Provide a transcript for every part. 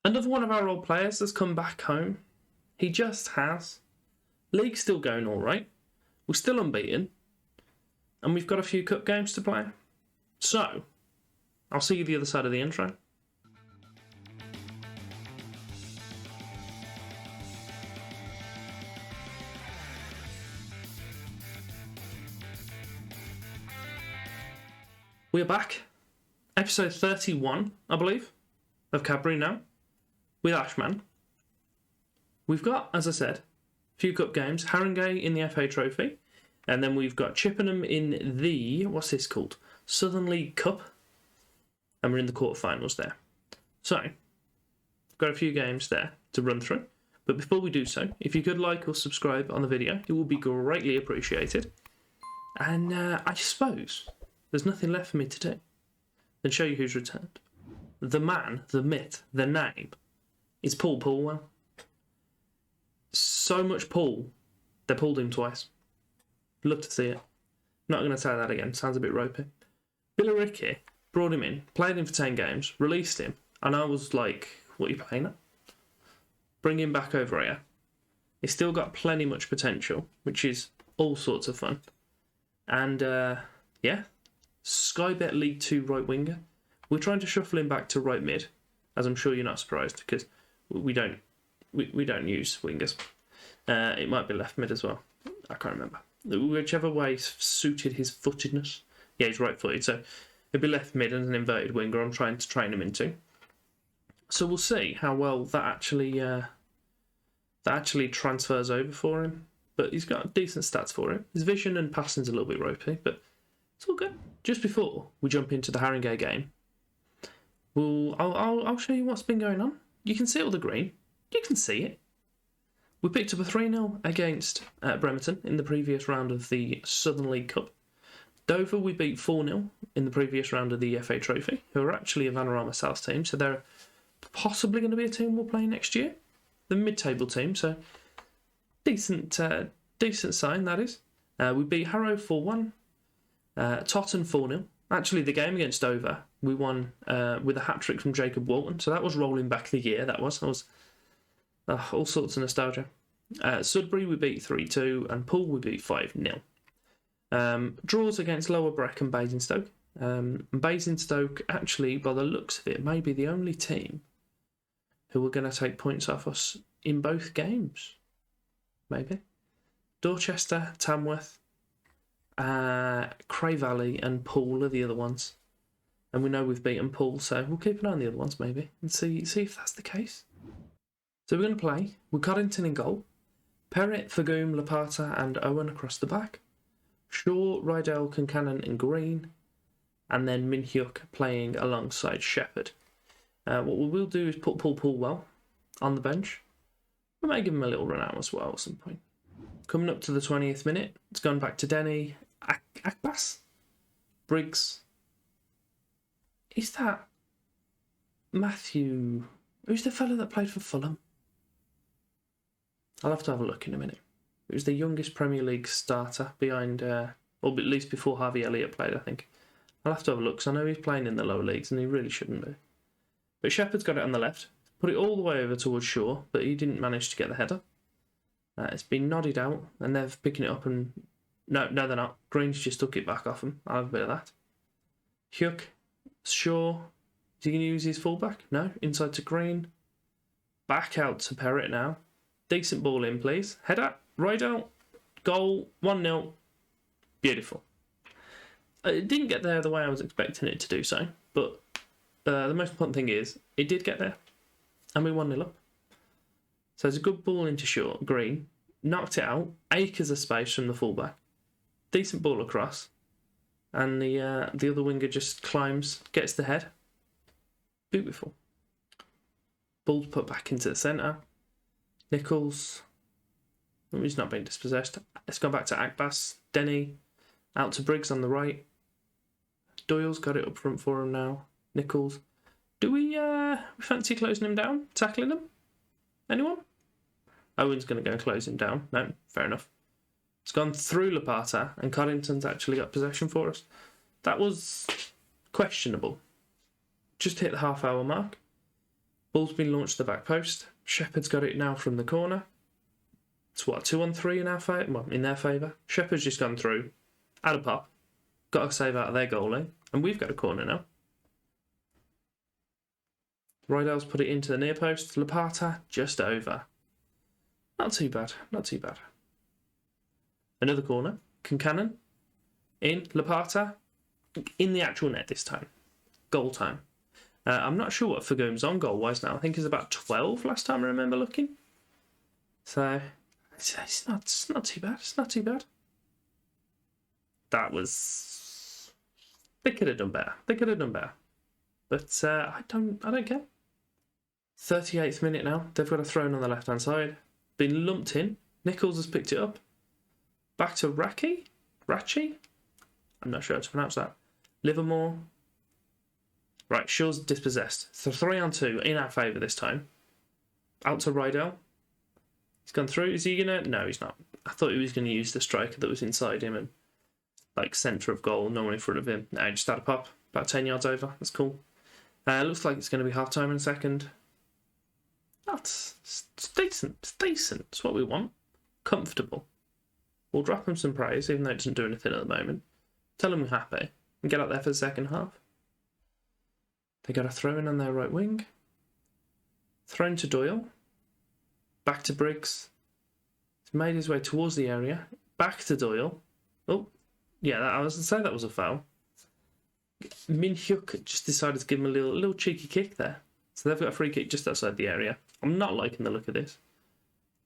Another one of our old players has come back home. He just has. League's still going all right. We're still unbeaten. And we've got a few cup games to play. So, I'll see you the other side of the intro. We're back. Episode 31, I believe, of Cadbury now. With Ashman. We've got, as I said, a few cup games. Harringey in the FA Trophy. And then we've got Chippenham in the, what's this called? Southern League Cup. And we're in the quarterfinals there. So, got a few games there to run through. But before we do so, if you could like or subscribe on the video, it will be greatly appreciated. And I suppose there's nothing left for me to do than show you who's returned. The man, the myth, the name is Paul Paulwell. So much Paul, they pulled him twice. Love to see it. Not going to say that again, sounds a bit ropey. Billericay brought him in, played him for 10 games, released him, and I was like, what are you playing at? Bring him back over here. He's still got plenty much potential, which is all sorts of fun. And, yeah, Sky Bet League 2 right winger. We're trying to shuffle him back to right mid, as I'm sure you're not surprised, because we don't use wingers. It might be left mid as well. I can't remember. Whichever way suited his footedness. Yeah, he's right-footed, so it'd be left mid and an inverted winger I'm trying to train him into. So we'll see how well that actually transfers over for him. But he's got decent stats for him. His vision and passing's a little bit ropey, but it's all good. Just before we jump into the Harringey game, I'll show you what's been going on. You can see all the green. You can see it. We picked up a 3-0 against Bremerton in the previous round of the Southern League Cup. Dover we beat 4-0 in the previous round of the FA Trophy, who are actually a Vanarama South team, so they're possibly going to be a team we'll play next year. The mid-table team, so decent sign, that is. We beat Harrow 4-1, Totton 4-0. Actually, the game against Dover, we won with a hat-trick from Jacob Walton, so that was rolling back the year, that was all sorts of nostalgia. Sudbury we beat 3-2, and Poole we beat 5-0. Draws against Lower Breck and Basingstoke. Basingstoke, actually, by the looks of it, may be the only team who are going to take points off us in both games. Maybe. Dorchester, Tamworth, Cray Valley and Poole are the other ones. And we know we've beaten Poole, so we'll keep an eye on the other ones maybe and see if that's the case. So we're going to play with Coddington in goal, Perrett, Fagoom, Lapata and Owen across the back, Shaw, Rydell, Concannon and Green, and then Minhyuk playing alongside Shepherd. What we will do is put Paul Paulwell on the bench. We might give him a little run out as well at some point. Coming up to the 20th minute, it's gone back to Denny, Akbas, Briggs. Is that Matthew? Who's the fellow that played for Fulham? I'll have to have a look in a minute. It was the youngest Premier League starter behind, or at least before Harvey Elliott played, I think. I'll have to have a look, because I know he's playing in the lower leagues, and he really shouldn't be. But Shepherd's got it on the left, put it all the way over towards Shaw, but he didn't manage to get the header. It's been nodded out, and they're picking it up, and no, they're not. Green's just took it back off him. I'll have a bit of that. Hyuk, Shaw, is he going to use his fullback? No, inside to Green. Back out to Perrett now. Decent ball in, please. Header, right out, goal, 1-0. Beautiful. It didn't get there the way I was expecting it to do so, but the most important thing is, it did get there, and we 1-0 up. So it's a good ball into Shaw, Green, knocked it out, acres of space from the fullback, decent ball across, and the other winger just climbs, gets the head. Beautiful. Ball's put back into the centre. Nichols, he's not being dispossessed. It's gone back to Akbas, Denny, out to Briggs on the right. Doyle's got it up front for him now. Nichols. Do we fancy closing him down? Tackling him? Anyone? Owen's going to go and close him down. No, fair enough. It's gone through Lapata, and Coddington's actually got possession for us. That was questionable. Just hit the half-hour mark. Ball's been launched to the back post. Shepherd's got it now from the corner. It's what, 2-on-3 in our favour? Well, in their favour. Shepherd's just gone through, had a pop, got a save out of their goalie, and we've got a corner now. Rydell's put it into the near post. Lapata just over. Not too bad, not too bad. Another corner. Concannon in. Lapata in the actual net this time. Goal time. I'm not sure what Fagoom's on goal-wise now. I think it's about 12 last time I remember looking. So, it's not too bad. It's not too bad. That was... They could have done better. They could have done better. But I don't care. 38th minute now. They've got a throw on the left-hand side. Been lumped in. Nichols has picked it up. Back to Rachi? I'm not sure how to pronounce that. Livermore. Right, Shaw's dispossessed. So 3-on-2 in our favour this time. Out to Rydell. He's gone through. Is he going to... No, he's not. I thought he was going to use the striker that was inside him and, like, centre of goal, no one in front of him. No, he just had a pop. About 10 yards over. That's cool. Looks like it's going to be half-time in a second. That's decent. It's decent. It's what we want. Comfortable. We'll drop him some praise, even though it doesn't do anything at the moment. Tell him we're happy. And get out there for the second half. They got a throw in on their right wing. Thrown to Doyle. Back to Briggs. He's made his way towards the area. Back to Doyle. Oh, yeah, I was going to say that was a foul. Minhyuk just decided to give him a little cheeky kick there. So they've got a free kick just outside the area. I'm not liking the look of this.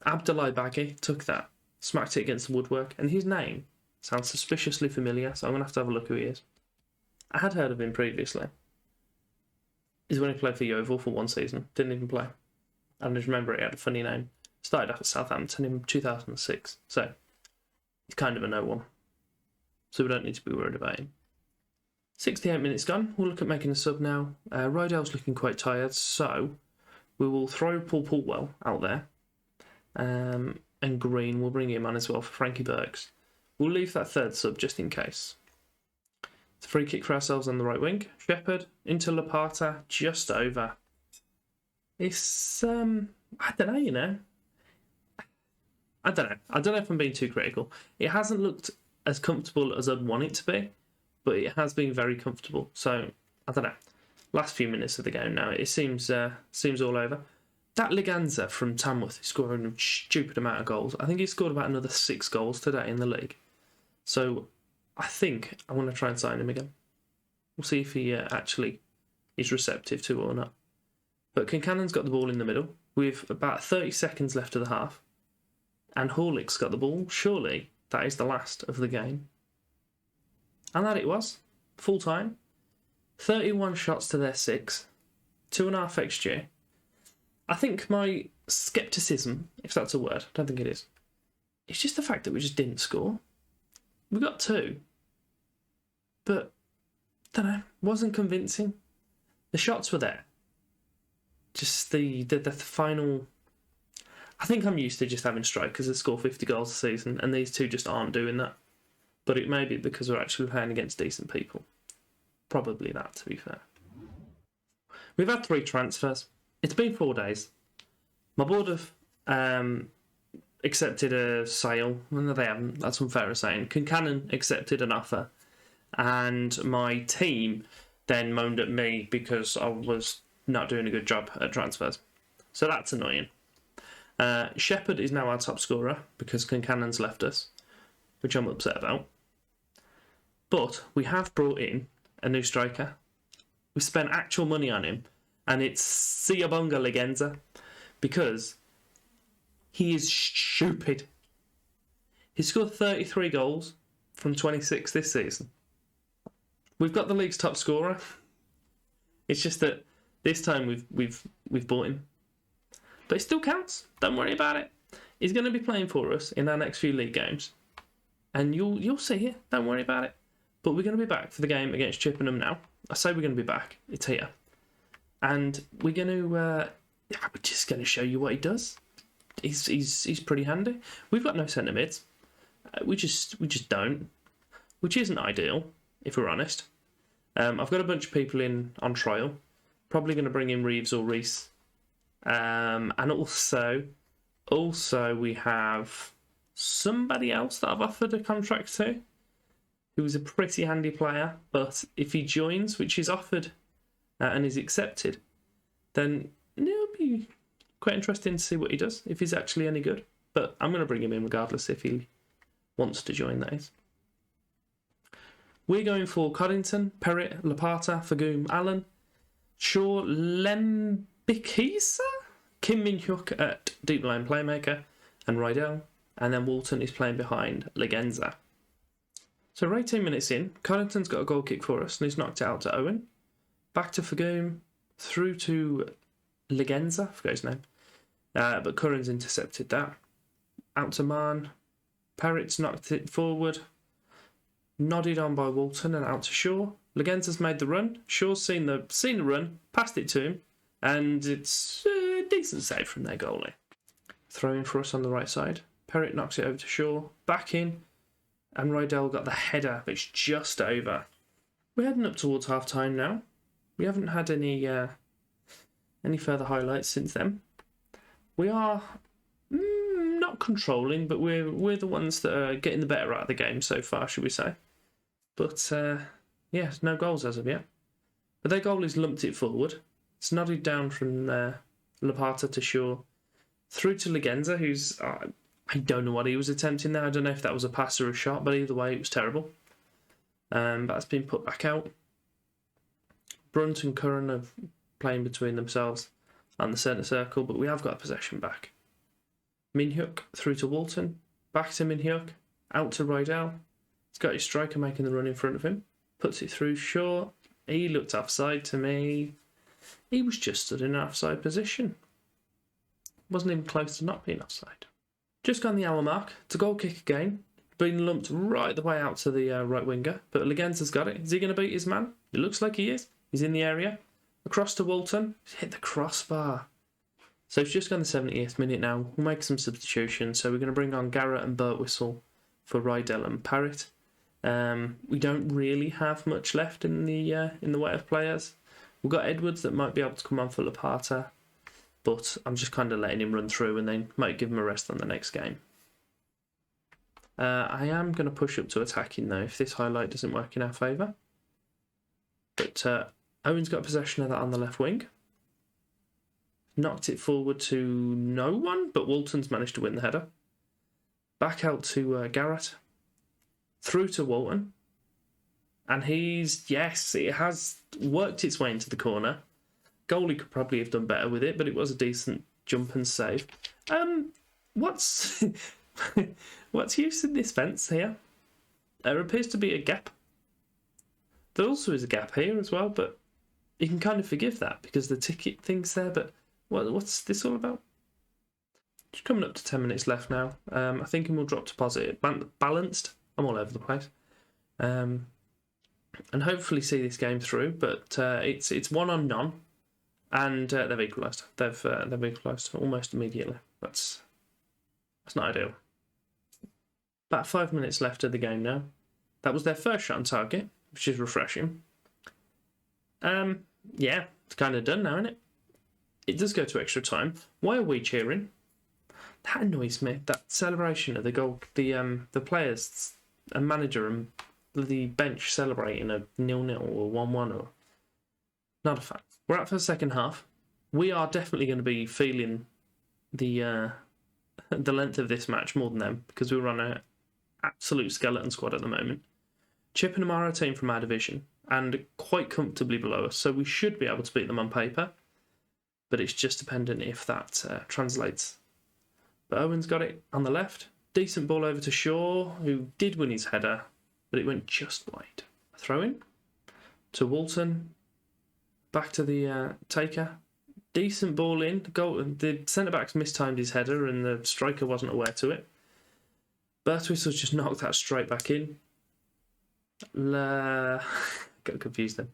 Abdullah Baghi took that, smacked it against the woodwork, and his name sounds suspiciously familiar, so I'm going to have a look who he is. I had heard of him previously. He's when he played for Yeovil for one season. Didn't even play. I just remember he had a funny name. Started off at Southampton in 2006, so he's kind of a no one. So we don't need to be worried about him. 68 minutes gone. We'll look at making a sub now. Rydell's looking quite tired, so we will throw Paul Pultwell out there. And Green, we'll bring him on as well for Frankie Burks. We'll leave that third sub just in case. It's a free kick for ourselves on the right wing. Shepherd into Lapata, just over. It's, I don't know, you know. I don't know if I'm being too critical. It hasn't looked as comfortable as I'd want it to be, but it has been very comfortable. So, I don't know. Last few minutes of the game now, it seems all over. That Liganza from Tamworth is scoring a stupid amount of goals. I think he scored about another 6 goals today in the league. So, I think I want to try and sign him again. We'll see if he actually is receptive to it or not. But Kincannon's got the ball in the middle with about 30 seconds left of the half. And Horlick's got the ball. Surely that is the last of the game. And that it was. Full time. 31 shots to their 6. 2.5 XG. I think my scepticism, if that's a word, I don't think it is, it's just the fact that we just didn't score. We got 2. But, I don't know, wasn't convincing. The shots were there. Just the final... I think I'm used to just having strikers that score 50 goals a season, and these two just aren't doing that. But it may be because we're actually playing against decent people. Probably that, to be fair. We've had 3 transfers. It's been 4 days. My board have accepted a sale. Well, no, they haven't. That's unfair of saying. Concannon accepted an offer. And my team then moaned at me because I was not doing a good job at transfers. So that's annoying. Shepherd is now our top scorer because Concannon's left us, which I'm upset about. But we have brought in a new striker. We spent actual money on him, and it's Siyabonga Legenza because he is stupid. He scored 33 goals from 26 this season. We've got the league's top scorer. It's just that this time we've bought him. But it still counts. Don't worry about it. He's going to be playing for us in our next few league games. And you'll see it. Don't worry about it. But we're going to be back for the game against Chippenham now. I say we're going to be back. It's here. And we're going to... we're just going to show you what he does. He's pretty handy. We've got no centre mids. We just don't. Which isn't ideal, if we're honest. I've got a bunch of people in on trial. Probably going to bring in Reeves or Reese And also we have somebody else that I've offered a contract to, who's a pretty handy player, but if he joins, which is offered and is accepted, then it'll be quite interesting to see what he does, if he's actually any good. But I'm going to bring him in regardless if he wants to join, that is. We're going for Coddington, Perrett, Lapata, Fagoom, Allen, Shaw, Lembikisa, Kim Min-hyuk at deep line playmaker, and Rydell. And then Walton is playing behind Legenza. So we're 18 minutes in. Coddington's got a goal kick for us, and he's knocked it out to Owen. Back to Fagoom, through to Legenza, I forgot his name. But Curran's intercepted that. Out to Mann. Perrett's knocked it forward. Nodded on by Walton and out to Shaw. Legenza's made the run. Shaw's seen the run, passed it to him, and it's a decent save from their goalie. Throwing for us on the right side. Perrett knocks it over to Shaw. Back in. And Rydell got the header, but it's just over. We're heading up towards half-time now. We haven't had any further highlights since then. We are not controlling, but we're the ones that are getting the better out of the game so far, should we say. But, yeah, no goals as of yet. But their goalie's lumped it forward. It's nodded down from Lapata to Shaw. Through to Legenza, who's... I don't know what he was attempting there. I don't know if that was a pass or a shot, but either way, it was terrible. But that's been put back out. Brunt and Curran are playing between themselves on the centre circle, but we have got possession back. Min-hyuk through to Walton. Back to Min-hyuk. Out to Rydell. He's got his striker making the run in front of him. Puts it through Shaw. He looked offside to me. He was just stood in an offside position. Wasn't even close to not being offside. Just gone the hour mark. It's a goal kick again. Been lumped right the way out to the right winger. But Legenza's got it. Is he going to beat his man? It looks like he is. He's in the area. Across to Walton. He's hit the crossbar. So it's just gone the 70th minute now. We'll make some substitutions. So we're going to bring on Garrett and Birtwistle for Rydell and Perrett. We don't really have much left in the way of players. We've got Edwards that might be able to come on for Lapata. But I'm just kind of letting him run through and then might give him a rest on the next game. I am going to push up to attacking though if this highlight doesn't work in our favour. But Owen's got possession of that on the left wing. Knocked it forward to no one, but Walton's managed to win the header. Back out to Garrett. Through to Walton. And yes, it has worked its way into the corner. Goalie could probably have done better with it, but it was a decent jump and save. What's use in this fence here? There appears to be a gap. There also is a gap here as well, but you can kind of forgive that because the ticket thing's there. But what's this all about? Just coming up to 10 minutes left now. I think we'll drop to positive, balanced. I'm all over the place. And hopefully see this game through. But it's one on none. And they've equalised. They've equalised almost immediately. That's not ideal. About 5 minutes left of the game now. That was their first shot on target, which is refreshing. Yeah, it's kind of done now, isn't it? It does go to extra time. Why are we cheering? That annoys me. That celebration of the goal, the players and manager and the bench celebrating a 0-0 or 1-1 or not a fan. We're out for the second half. We are definitely going to be feeling the length of this match more than them because we're on an absolute skeleton squad at the moment. Chippenham are a team from our division and quite comfortably below us, so we should be able to beat them on paper, but it's just dependent if that translates. But Owen's got it on the left. Decent ball over to Shaw, who did win his header, but it went just wide. A throw-in to Walton. Back to the taker. Decent ball in. The centre-back's mistimed his header and the striker wasn't aware to it. Birtwistle's just knocked that straight back in. Got confused then.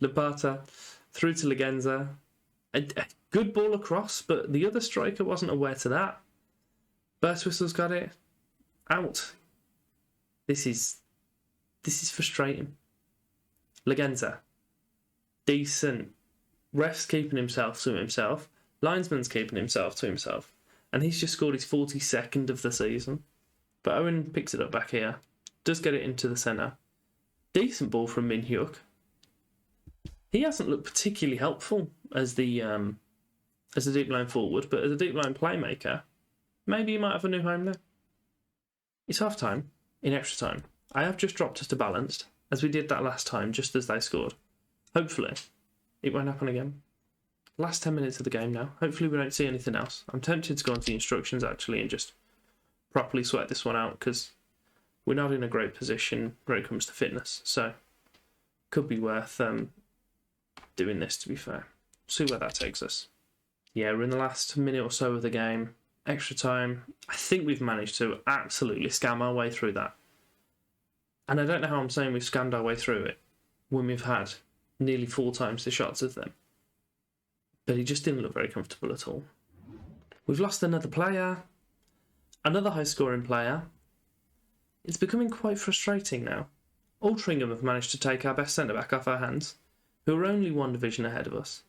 Lapata through to Legenza. A good ball across, but the other striker wasn't aware to that. Birtwistle's got it. Out. This is frustrating. Legenza. Decent. Ref's keeping himself to himself. Linesman's keeping himself to himself, and he's just scored his 42nd of the season. But Owen picks it up back here, does get it into the centre. Decent ball from Min Hyuk. He hasn't looked particularly helpful as the deep line forward, but as a deep line playmaker, maybe he might have a new home there. It's half time, in extra time. I have just dropped us to balanced, as we did that last time, just as they scored. Hopefully, it won't happen again. Last 10 minutes of the game now. Hopefully we don't see anything else. I'm tempted to go into the instructions, actually, and just properly sweat this one out, because we're not in a great position when it comes to fitness. So, could be worth doing this, to be fair. See where that takes us. Yeah, we're in the last minute or so of the game. Extra time. I think we've managed to absolutely scam our way through that. And I don't know how I'm saying we've scammed our way through it when we've had nearly 4 times the shots of them. But he just didn't look very comfortable at all. We've lost another player. Another high-scoring player. It's becoming quite frustrating now. Altrincham have managed to take our best centre-back off our hands, who are only 1 division ahead of us.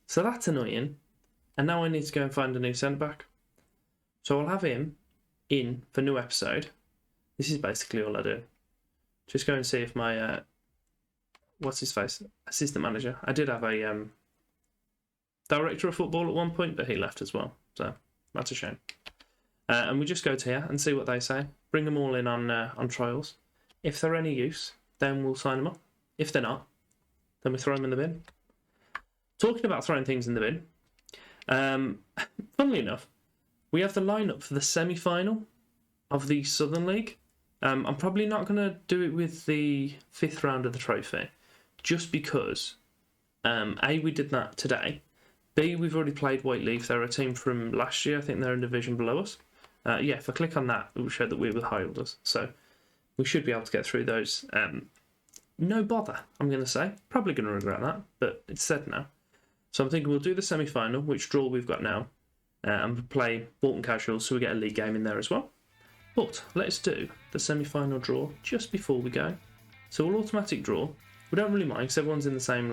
So that's annoying. And now I need to go and find a new centre-back. So I'll have him in for new episode. This is basically all I do. Just go and see if my, assistant manager. I did have a director of football at one point, but he left as well. So that's a shame. And we just go to here and see what they say. Bring them all in on trials. If they're any use, then we'll sign them up. If they're not, then we throw them in the bin. Talking about throwing things in the bin, funnily enough, we have the lineup for the semi-final of the Southern League. I'm probably not going to do it with the 5th round of the trophy, just because A, we did that today. B, we've already played Whiteleaf. They're a team from last year. I think they're in division below us. Yeah, if I click on that, it will show that we're with high orders. So we should be able to get through those. No bother, I'm going to say. Probably going to regret that, but it's said now. So I'm thinking we'll do the semi-final, which draw we've got now, and play Bolton Casuals, so we get a league game in there as well. But let's do the semi-final draw just before we go. So we'll automatic draw. We don't really mind, because everyone's in the same,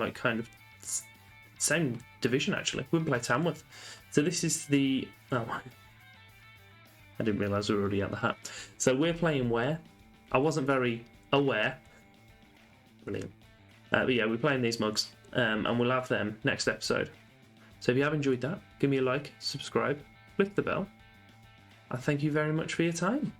same division, actually. We play Tamworth. So this is the... Oh, I didn't realise we were already at the hat. So we're playing where? I wasn't very aware. Brilliant. But yeah, we're playing these mugs, and we'll have them next episode. So if you have enjoyed that, give me a like, subscribe, click the bell. I thank you very much for your time.